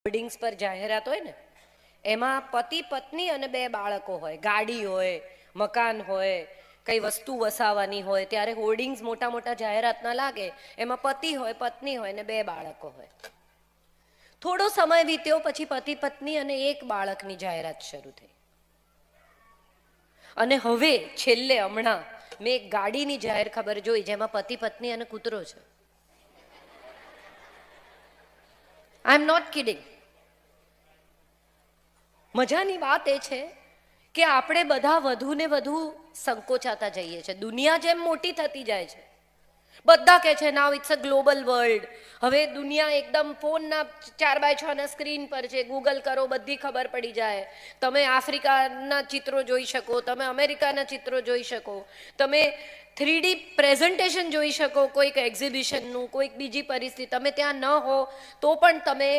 Hoardings પર જાહેરાત હોય ને, એમાં પતિ પત્ની અને 2 બાળકો હોય, ગાડી હોય, મકાન હોય, કઈ વસ્તુ વસાવવાની હોય, ત્યારે હોર્ડિંગ્સ મોટા મોટા જાહેરાતના લાગે, એમાં પતિ હોય, પત્ની હોય ને 2 બાળકો હોય. થોડો સમય વીત્યો પછી પતિ પત્ની અને 1 બાળકની જાહેરાત શરૂ થઈ. અને હવે છેલ્લે હમણાં મેં એક ગાડીની જાહેર ખબર જોઈ જેમાં પતિ પત્ની અને કૂતરો છે. આઈ એમ નોટ કિડિંગ. મજાની વાત એ છે કે આપણે બધા વધુ ને વધુ સંકોચાતા જઈએ છીએ. દુનિયા જેમ મોટી થતી જાય છે, બધા કહે છે now it's a global world. હવે દુનિયા એકદમ ફોનના 4x6 સ્ક્રીન પર છે, ગૂગલ કરો બધી ખબર પડી જાય. તમે આફ્રિકાના ચિત્રો જોઈ શકો, તમે અમેરિકાના ચિત્રો જોઈ શકો, તમે 3D પ્રેઝન્ટેશન જોઈ શકો કોઈક એક્ઝિબિશનનું, કોઈક બીજી પરિસ્થિતિ. તમે ત્યાં ન હો તો પણ તમે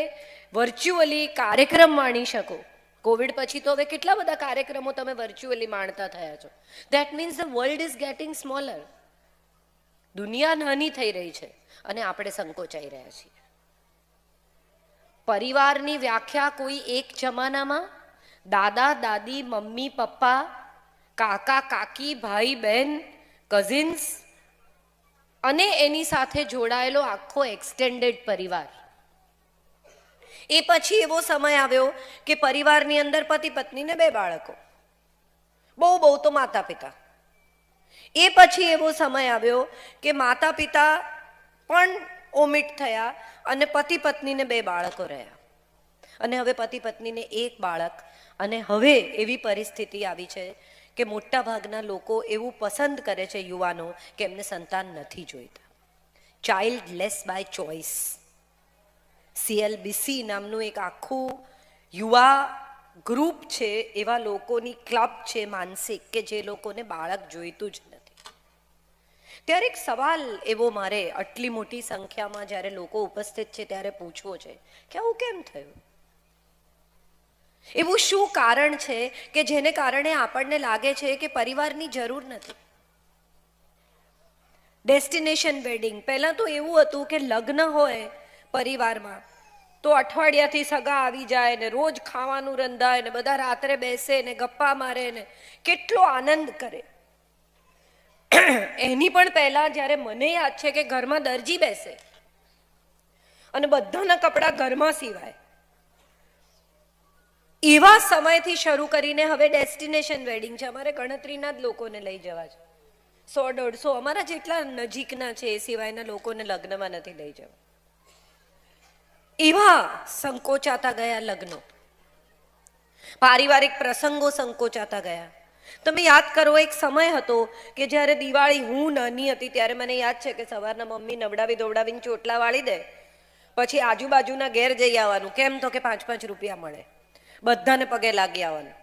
વર્ચ્યુઅલી કાર્યક્રમ માણી શકો. કોવિડ પછી તો હવે કેટલા બધા કાર્યક્રમો તમે વર્ચ્યુઅલી માણતા થયા છો. That means the world is getting smaller. દુનિયા નાની થઈ રહી છે અને આપણે સંકોચાઈ રહ્યા છીએ. પરિવારની વ્યાખ્યા કોઈ એક જમાનામાં દાદા દાદી, મમ્મી પપ્પા, કાકા કાકી, ભાઈ બહેન, કઝિન્સ અને એની સાથે જોડાયેલો આખો એક્સટેન્ડેડ પરિવાર. એ પછી એવો સમય આવ્યો કે પરિવારની અંદર પતિ પત્ની ને 2 બાળકો, બહુ તો માતા પિતા. એ પછી એવો સમય આવ્યો કે માતા પિતા પણ ઓમિટ થયા અને પતિ પત્નીને 2 બાળકો રહ્યા. અને હવે પતિ પત્નીને 1 બાળક. અને હવે એવી પરિસ્થિતિ આવી છે કે મોટા ભાગના લોકો એવું પસંદ કરે છે, યુવાનો, કે એમને સંતાન નથી જોઈતા. Childless by choice. CLBC નામનું એક આખું યુવા ગ્રુપ છે, એવા લોકોની ક્લબ છે માનસિક, કે જે લોકોને બાળક જોઈતું જ નથી. ત્યારે એક સવાલ એવો મારે આટલી મોટી સંખ્યામાં જ્યારે લોકો ઉપસ્થિત છે ત્યારે પૂછવો છે કે આવું કેમ થયું? એવું શું કારણ છે કે જેને કારણે આપણને લાગે છે કે પરિવારની જરૂર નથી? Destination wedding. પહેલાં તો એવું હતું કે લગ્ન હોય પરિવારમાં તો અઠવાડિયાથી સગા આવી જાય ને રોજ ખાવાનું રંધાય ને બધા રાત્રે બેસે ને ગપ્પા મારે ને કેટલો આનંદ કરે. એની પણ પહેલા જ્યારે મને યાદ છે કે ઘરમાં દરજી બેસે અને બધાના કપડાં ઘરમાં સીવાય. એવા સમયથી શરૂ કરીને હવે ડેસ્ટિનેશન વેડિંગ છે. અમારે ગણતરીના જ લોકોને લઈ જવા છે, 100-150 અમારા જેટલા નજીકના છે એ સિવાયના લોકોને લગ્નમાં નથી લઈ જવા. એવા સંકોચાતા ગયા લગ્નો, પારિવારિક પ્રસંગો સંકોચાતા ગયા. તમે યાદ કરો, એક સમય હતો કે જ્યારે દિવાળી, હું નાની હતી ત્યારે મને યાદ છે કે સવારના મમ્મી નવડાવી દોવડાવીને ચોટલા વાળી દે, પછી આજુબાજુના ઘેર જઈ આવવાનું. કેમ? તો કે 5-5 રૂપિયા મળે, બધાને પગે લાગી આવવાનું.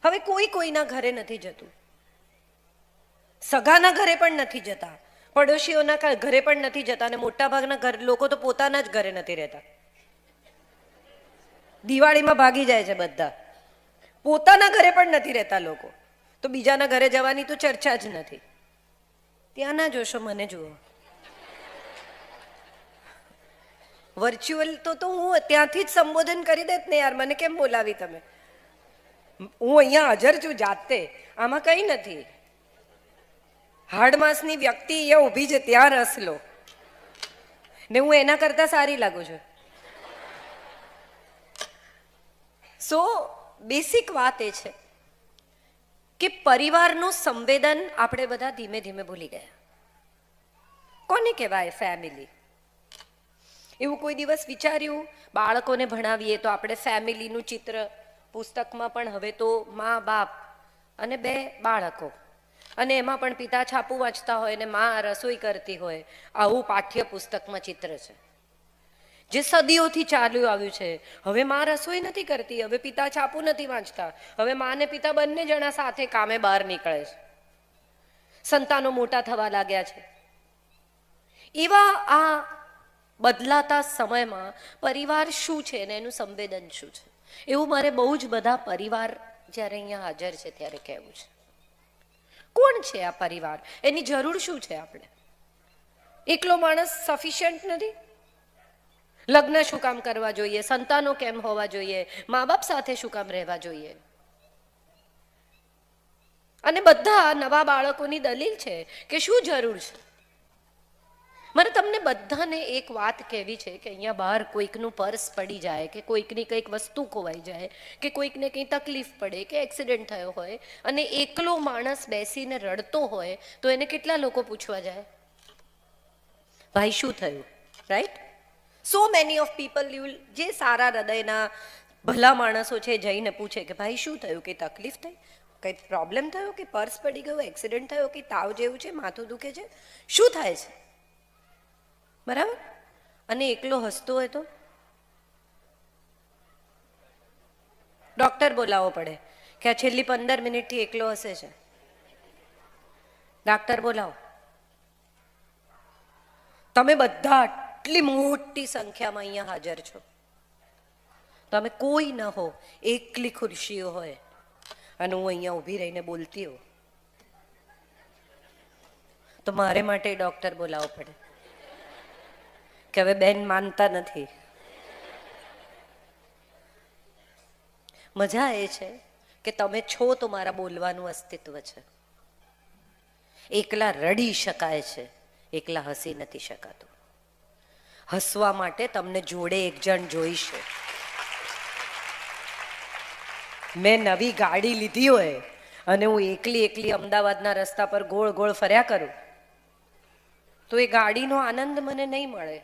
હવે કોઈના ઘરે નથી જતું, સગાના ઘરે પણ નથી જતા, પડોશીઓના ઘરે પણ નથી જતા, અને મોટા ભાગના લોકો તો પોતાના જ ઘરે નથી રહેતા. દિવાળીમાં ભાગી જાય છે બધા, પોતાના ઘરે પણ નથી રહેતા લોકો. તો બીજાના ઘરે જવાની તો ચર્ચા જ નથી. ત્યાં ના જોશો, મને જુઓ. વર્ચ્યુઅલ તો હું ત્યાંથી જ સંબોધન કરી દેત ને યાર, મને કેમ બોલાવી તમે? હું અહીંયા હાજર છું જાતે, આમાં કંઈ નથી. હાડમાસની વ્યક્તિ અહીંયા ઊભી છે, ત્યાં રસ લો ને હું એના કરતા સારી લાગુ છું. સો બેસિક વાત એ છે કે પરિવારનું સંવેદન આપણે બધા ધીમે ધીમે ભૂલી ગયા. કોને કહેવાય ફેમિલી? એવું કોઈ દિવસ વિચાર્યું? બાળકોને ભણાવીએ તો આપણે ફેમિલીનું ચિત્ર પુસ્તકમાં પણ હવે તો મા બાપ અને 2 બાળકો, અને એમાં પણ પિતા છાપું વાંચતા હોય ને મા રસોઈ કરતી હોય, આવું પાઠ્ય પુસ્તકમાં ચિત્ર છે, જે સદીઓથી ચાલ્યું આવ્યું છે. હવે મા રસોઈ નથી કરતી, હવે પિતા છાપું નથી વાંચતા, હવે મા ને પિતા બંને જણા સાથે કામે બહાર નીકળે છે, સંતાનો મોટા થવા લાગ્યા છે. એવા આ બદલાતા સમયમાં પરિવાર શું છે ને એનું સંવેદન શું છે, એવું મારે બહુ જ બધા પરિવાર જ્યારે અહીંયા હાજર છે ત્યારે કહેવું છે. કોણ છે આ પરિવાર? એની જરૂર શું છે? આપણે એકલો માણસ સફિશિયન્ટ નથી? લગ્ન શું કામ કરવા જોઈએ, સંતાનો કેમ હોવા જોઈએ, મા બાપ સાથે શું કામ રહેવા જોઈએ. અને બધા નવા બાળકોની દલીલ છે કે શું જરૂર છે. મારે તમને બધાને એક વાત કહેવી છે કે અહીંયા બહાર કોઈકનું પર્સ પડી જાય કે કોઈકની કંઈક વસ્તુ ખોવાઈ જાય કે કોઈકને કંઈ તકલીફ પડે કે એક્સિડન્ટ થયો હોય અને એકલો માણસ બેસીને રડતો હોય તો એને કેટલા લોકો પૂછવા જાય, ભાઈ શું થયું, right? So many of people you જે સારા હૃદયના ભલા માણસો છે જઈને પૂછે કે ભાઈ શું થયું, કે તકલીફ થઈ, કંઈ પ્રોબ્લેમ થયો, કે પર્સ પડી ગયો, એક્સિડન્ટ થયો, કે તાવ જેવું છે, માથું દુખે છે, શું થાય છે, બરાબર? અને એકલો હસતો હોય તો ડોક્ટર બોલાવવો પડે કે આ છેલ્લી 15 મિનિટથી એકલો હસે છે, ડોક્ટર બોલાવો. તમે બધા આટલી મોટી સંખ્યામાં અહીંયા હાજર છો, તમે કોઈ ન હો, એકલી ખુરશીઓ હોય અને હું અહીંયા ઊભી રહીને બોલતી હોઉં તો મારે માટે ડોક્ટર બોલાવવો પડે કે હવે બેન માનતા નથી. મજા એ છે કે તમે છો તો મારા બોલવાનું અસ્તિત્વ છે. એકલા રડી શકાય છે, એકલા હસી નથી શકાતું. હસવા માટે તમને જોડે એક જણ જોઈશે. મેં નવી ગાડી લીધી હોય અને હું એકલી અમદાવાદના રસ્તા પર ગોળ ગોળ ફર્યા કરું તો એ ગાડીનો આનંદ મને નહીં મળે.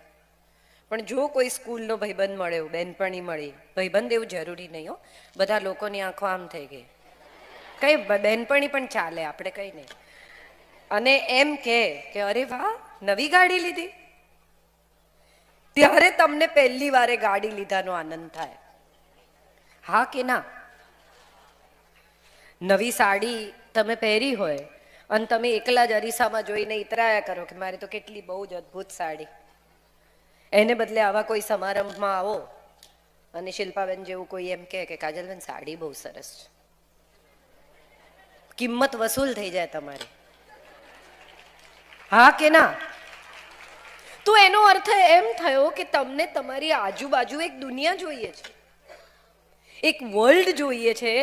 પણ જો કોઈ સ્કૂલનો ભાઈબંધ મળ્યો, બેનપણી મળી, ભાઈબંધ એવું જરૂરી નહીં હો, બધા લોકોની આંખો આમ થઈ ગઈ, કઈ બેનપણી પણ ચાલે, આપણે કઈ નહીં, અને એમ કે અરે વાહ નવી ગાડી લીધી, ત્યારે તમને પહેલી વારે ગાડી લીધાનો આનંદ થાય. હા કે ના? નવી સાડી તમે પહેરી હોય અને તમે એકલા જ અરીસામાં જોઈને ઇતરાયા કરો કે મારી તો કેટલી બહુ જ અદ્ભુત સાડી. એને બદલે આવા કોઈ સમારંભમાં આવો અને શિલ્પાબેન જેવું કોઈ એમ કે કાજલબેન સાડી બહુ સરસ છે, કિંમત વસૂલ થઈ જાય તમારી. હા કે ના? તો એનો અર્થ એમ થયો કે તમને તમારી આજુબાજુ એક દુનિયા જોઈએ છે, એક વર્લ્ડ જોઈએ છે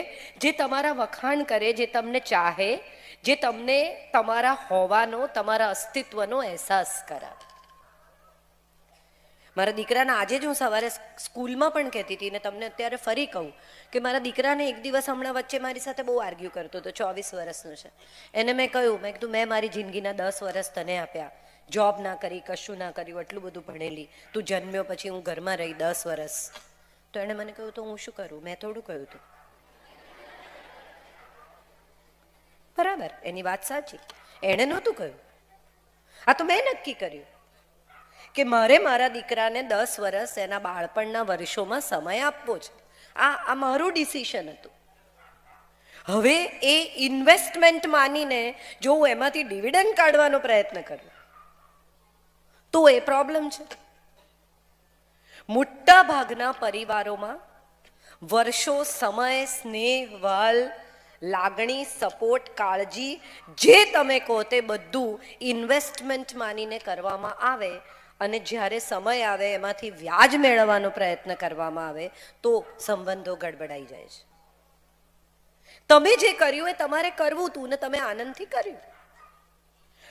જે તમારા વખાણ કરે, જે તમને ચાહે, જે તમને તમારા હોવાનો, તમારા અસ્તિત્વનો અહેસાસ કરાવે. મારા દીકરાને આજે જ હું સવારે સ્કૂલમાં પણ કહેતી હતી ને તમને અત્યારે ફરી કહું કે મારા દીકરાને એક દિવસ હમણાં વચ્ચે મારી સાથે બહુ આર્ગ્યુ કરતો હતો, 24 વર્ષનો છે. એને મેં કહ્યું, મેં કીધું મેં મારી જિંદગીના 10 વર્ષ તને આપ્યા, જોબ ના કરી, કશું ના કર્યું, એટલું બધું ભણેલી, તું જન્મ્યો પછી હું ઘરમાં રહી 10 વર્ષ. તો એણે મને કહ્યું તો હું શું કરું, મેં થોડું કહ્યું હતું. બરાબર, એની વાત સાચી, એણે નહોતું કહ્યું, આ તો મેં નક્કી કર્યું કે મારે મારા દીકરાને 10 વર્ષ એના બાળપણના વર્ષોમાં સમય આપવો છે. આ મારું ડિસિઝન હતું. હવે એ ઇન્વેસ્ટમેન્ટ માનીને જો હું એમાંથી ડિવિડન્ડ કાઢવાનો પ્રયત્ન કરું તો એ પ્રોબ્લેમ છે. મોટા ભાગના પરિવારોમાં વર્ષો સમય, સ્નેહ, વાલ, લાગણી, સપોર્ટ, કાળજી જે તમે કહો તે બધું ઇન્વેસ્ટમેન્ટ માનીને કરવામાં આવે અને જ્યારે સમય આવે એમાંથી વ્યાજ મેળવવાનો પ્રયત્ન કરવામાં આવે તો સંબંધો ગડબડાઈ જાય છે. તમે જે કર્યું એ તમારે કરવું હતું ને તમે આનંદથી કર્યું.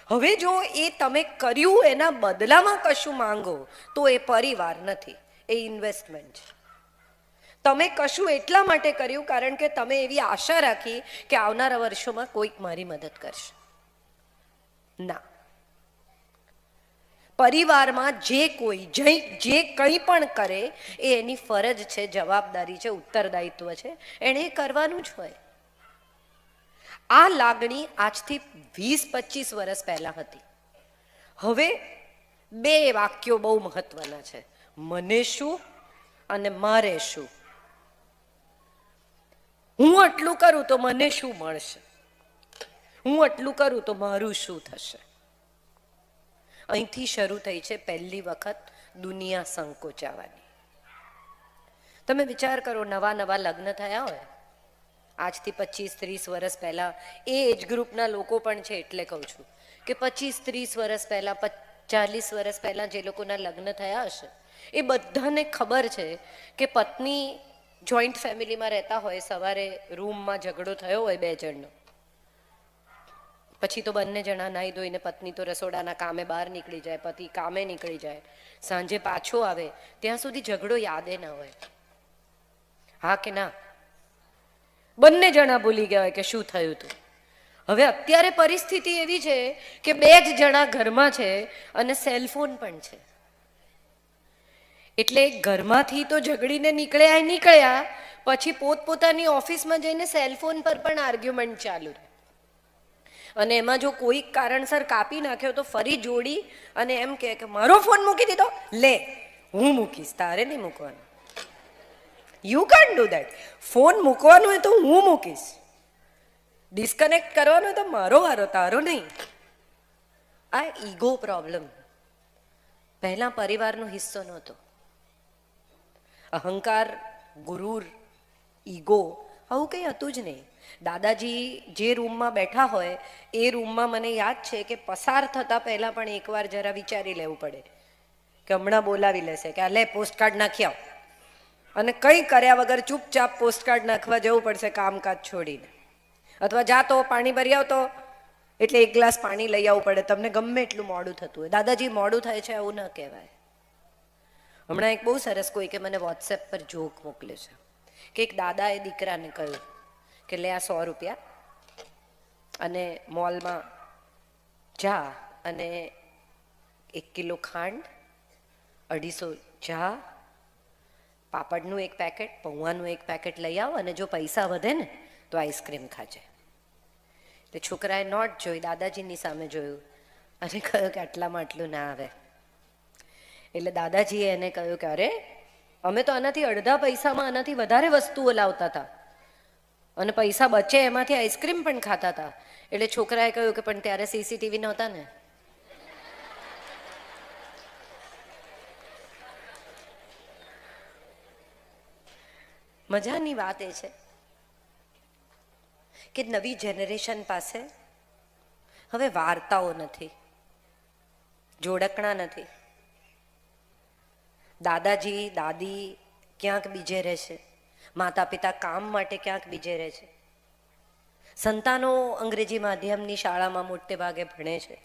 હવે જો એ તમે કર્યું એના બદલામાં કશું માંગો તો એ પરિવાર નથી, એ ઇન્વેસ્ટમેન્ટ છે. તમે કશું એટલા માટે કર્યું કારણ કે તમે એવી આશા રાખી કે આવનારા વર્ષોમાં કોઈક મારી મદદ કરશે. ના, પરિવારમાં જે કોઈ જે કંઈ પણ કરે એ એની ફરજ છે, જવાબદારી છે, ઉત્તરદાયિત્વ છે, એણે કરવાનું જ હોય. આ લાગણી આજથી 20-25 વર્ષ પહેલા હતી. હવે 2 વાક્યો બહુ મહત્વના છે, મને શું અને મારે શું. હું આટલું કરું તો મને શું મળશે, હું આટલું કરું તો મારું શું થશે. અહીંથી શરૂ થઈ છે પહેલી વખત દુનિયા સંકોચાવાની. તમે વિચાર કરો, નવા લગ્ન થયા હોય આજથી 25-30 વર્ષ પહેલા, એ એજ ગ્રુપના લોકો પણ છે એટલે કહું છું કે 25-30 વર્ષ પહેલા, 40 વર્ષ પહેલા જે લોકોના લગ્ન થયા હશે એ બધાને ખબર છે કે પત્ની જોઈન્ટ ફેમિલીમાં રહેતા હોય, સવારે રૂમમાં ઝઘડો થયો હોય બે જણનો, પછી તો બંને જણા નાહી ધોઈને, પત્ની તો રસોડાના કામે બહાર નીકળી જાય, પતિ કામે નીકળી જાય, સાંજે પાછો આવે ત્યાં સુધી ઝઘડો યાદે ના હોય. હા કે ના? બંને જણા ભૂલી ગયા હોય કે શું થયું હતું. હવે અત્યારે પરિસ્થિતિ એવી છે કે બે જ જણા ઘરમાં છે અને સેલફોન પણ છે. એટલે ઘરમાંથી તો ઝઘડીને નીકળ્યા, પછી પોતપોતાની ઓફિસમાં જઈને સેલફોન પર પણ આર્ગ્યુમેન્ટ ચાલુ રહે. અને એમાં જો કોઈ કારણસર કાપી નાખ્યો તો ફરી જોડી અને એમ કે મારો ફોન મૂકી દીધો, લે હું મૂકીશ, તારે નહીં મૂકવાનો. You can't do that. Phone મૂકવાનો હોય તો હું મૂકીશ, ડિસ્કનેક્ટ કરવાનો હોય તો મારો વારો, તારો નહીં. આ ઈગો પ્રોબ્લેમ પહેલા પરિવારનો હિસ્સો નહોતો. અહંકાર, ગુરુર, ઈગો આવું કંઈ હતું જ નહીં. દાદાજી જે રૂમમાં બેઠા હોય એ રૂમમાં મને યાદ છે કે પસાર થતાં પહેલાં પણ એકવાર જરા વિચારી લેવું પડે કે હમણાં બોલાવી લેશે કે આ લે પોસ્ટકાર્ડ નાખી આવ, અને કંઈ કર્યા વગર ચૂપચાપ પોસ્ટકાર્ડ નાખવા જવું પડશે કામકાજ છોડીને. અથવા જા તો પાણી ભરી આવતો, એટલે એક ગ્લાસ પાણી લઈ આવવું પડે, તમને ગમે એટલું મોડું થતું હોય. દાદાજી મોડું થાય છે એવું ન કહેવાય. હમણાં એક બહુ સરસ કોઈ કે મને વોટ્સએપ પર જોક મોકલે છે કે એક દાદાએ દીકરાને કહ્યું કે લે આ 100 રૂપિયા અને મોલમાં જા અને 1 કિલો ખાંડ, 250 ચા, પાપડનું 1 પેકેટ, પૌવાનું 1 પેકેટ લઈ આવ, અને જો પૈસા વધે ને તો આઈસ્ક્રીમ ખાજે. એટલે છોકરાએ નોટ જોઈ, દાદાજીની સામે જોયું અને કહ્યું કે આટલામાં આટલું ના આવે. એટલે દાદાજીએ એને કહ્યું કે અરે અમે તો આનાથી અડધા પૈસામાં આનાથી વધારે વસ્તુઓ લાવતા હતા અને પૈસા બચે એમાંથી આઈસ્ક્રીમ પણ ખાતા હતા. એટલે છોકરાએ કહ્યું કે પણ ત્યારે સીસીટીવી નહોતા ને. મજાની વાત એ છે કે નવી જનરેશન પાસે હવે વાર્તાઓ નથી, જોડકણા નથી. દાદાજી દાદી ક્યાંક બીજે રહે છે, માતા પિતા કામ માટે ક્યાંક બીજે રહે છે, સંતાનો અંગ્રેજી માધ્યમની શાળામાં મોટે ભાગે ભણે છે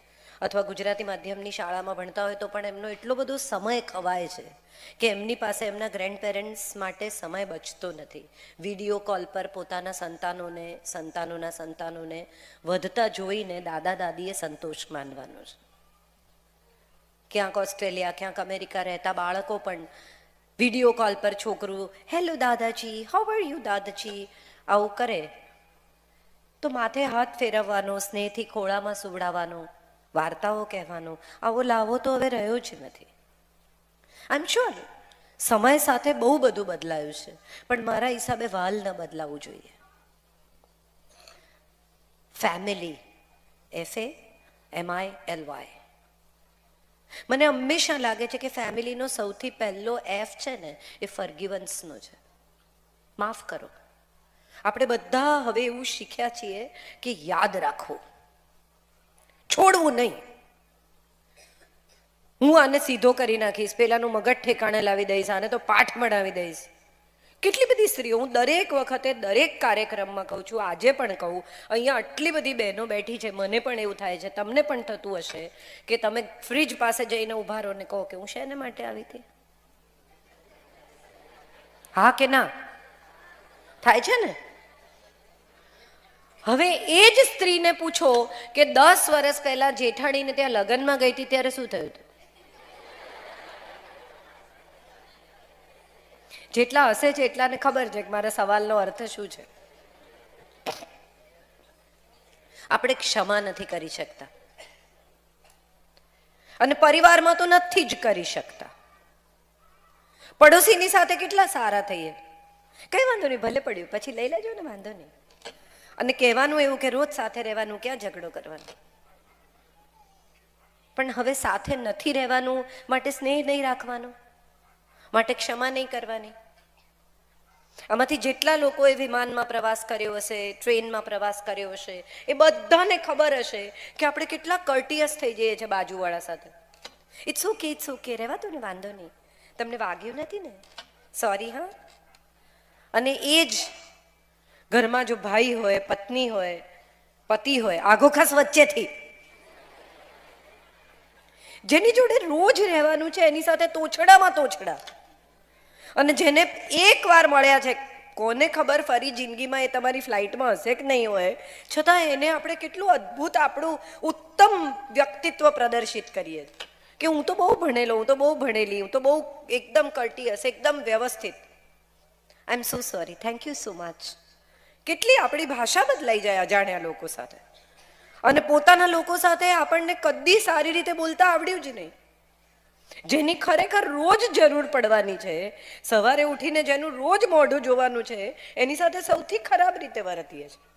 અથવા ગુજરાતી માધ્યમની શાળામાં ભણતા હોય તો પણ એમનો એટલો બધો સમય ખવાય છે કે એમની પાસે એમના ગ્રેન્ડ પેરેન્ટ્સ માટે સમય બચતો નથી. વિડીયો કોલ પર પોતાના સંતાનોના સંતાનોને વધતા જોઈને દાદા દાદીએ સંતોષ માનવાનો છે. ક્યાંક ઓસ્ટ્રેલિયા, ક્યાંક અમેરિકા રહેતા બાળકો પણ વિડીયો કોલ પર છોકરું હેલો દાદાજી, હાઉ આર યુ દાદાજી આવું કરે તો માથે હાથ ફેરવવાનો, સ્નેહથી ખોળામાં સુવડાવવાનો, વાર્તાઓ કહેવાનો આવો લાવો તો હવે રહ્યો જ નથી. આઈ એમ શ્યોર સમય સાથે બહુ બધું બદલાયું છે, પણ મારા હિસાબે વાલ ન બદલાવવું જોઈએ. Family, FAMILY. મને હંમેશા લાગે છે કે ફેમિલીનો સૌથી પહેલો F છે ને એ ફર્ગિવન્સનો છે, માફ કરો. આપણે બધા હવે એવું શીખ્યા છીએ કે યાદ રાખવું, છોડવું નહીં. હું આને સીધો કરી નાખીશ, પેલાનું મગજ ઠેકાણે લાવી દઈશ, આને તો પાઠ ભણાવી દઈશ. કેટલી બધી સ્ત્રીઓ, હું દરેક વખતે દરેક કાર્યક્રમમાં કહું છું, આજે પણ કહું, અહીંયા આટલી બધી બહેનો બેઠી છે, મને પણ એવું થાય છે, તમને પણ થતું હશે કે તમે ફ્રીજ પાસે જઈને ઊભા રહો ને કહો કે હું શેને માટે આવી હતી. હા કે ના થાય છે ને? હવે એ જ સ્ત્રીને પૂછો કે 10 વર્ષ પહેલા જેઠાણીને ત્યાં લગ્નમાં ગઈ હતી ત્યારે શું થયું હતું? જેટલા હશે છે એટલાને ખબર છે કે મારા સવાલનો અર્થ શું છે. આપણે ક્ષમા નથી કરી શકતા અને પરિવારમાં તો નથી જ કરી શકતા. પડોશીની સાથે કેટલા સારા થઈએ, કઈ વાંધો નહીં, ભલે પડ્યું પછી લઈ લેજો ને, વાંધો નહીં. અને કહેવાનું એવું કે રોજ સાથે રહેવાનું, ક્યાં ઝઘડો કરવાનો. પણ હવે સાથે નથી રહેવાનું માટે સ્નેહ નહીં રાખવાનો, માટે ક્ષમા નહીં કરવાની. આમાંથી જેટલા લોકોએ વિમાનમાં પ્રવાસ કર્યો હશે, ટ્રેનમાં પ્રવાસ કર્યો હશે, એ બધાને ખબર હશે કે આપણે કેટલા કર્ટિયસ થઈ જઈએ છીએ બાજુવાળા સાથે. ઇટ્સ ઓકે, રહેવા દો ને, વાંધો નહીં, તમને વાગ્યું નથી ને? સોરી હા. અને એ જ ઘરમાં જો ભાઈ હોય, પત્ની હોય, પતિ હોય, આઘો ખાસ વચ્ચેથી, જેની જોડે રોજ રહેવાનું છે, એની સાથે તોછડામાં તોછડા, અને જેને એકવાર મળ્યા છે, કોને ખબર ફરી જિંદગીમાં એ તમારી ફ્લાઇટમાં હશે કે નહીં હોય, છતાં એને આપણે કેટલું અદ્ભુત આપણું ઉત્તમ વ્યક્તિત્વ પ્રદર્શિત કરીએ કે હું તો બહુ ભણેલો, હું તો બહુ ભણેલી, હું તો બહુ એકદમ કર્ટિયસ, એકદમ વ્યવસ્થિત. I am so sorry, thank you so much. કેટલી આપણી ભાષા બદલાઈ જાય અજાણ્યા લોકો સાથે, અને પોતાના લોકો સાથે આપણને કદી સારી રીતે બોલતા આવડ્યું જ નહીં. જેની ખરેખર રોજ જરૂર પડવાની છે, સવારે ઉઠીને જેનું રોજ મોઢું જોવાનું છે, એની સાથે સૌથી ખરાબ રીતે વર્તીએ છીએ.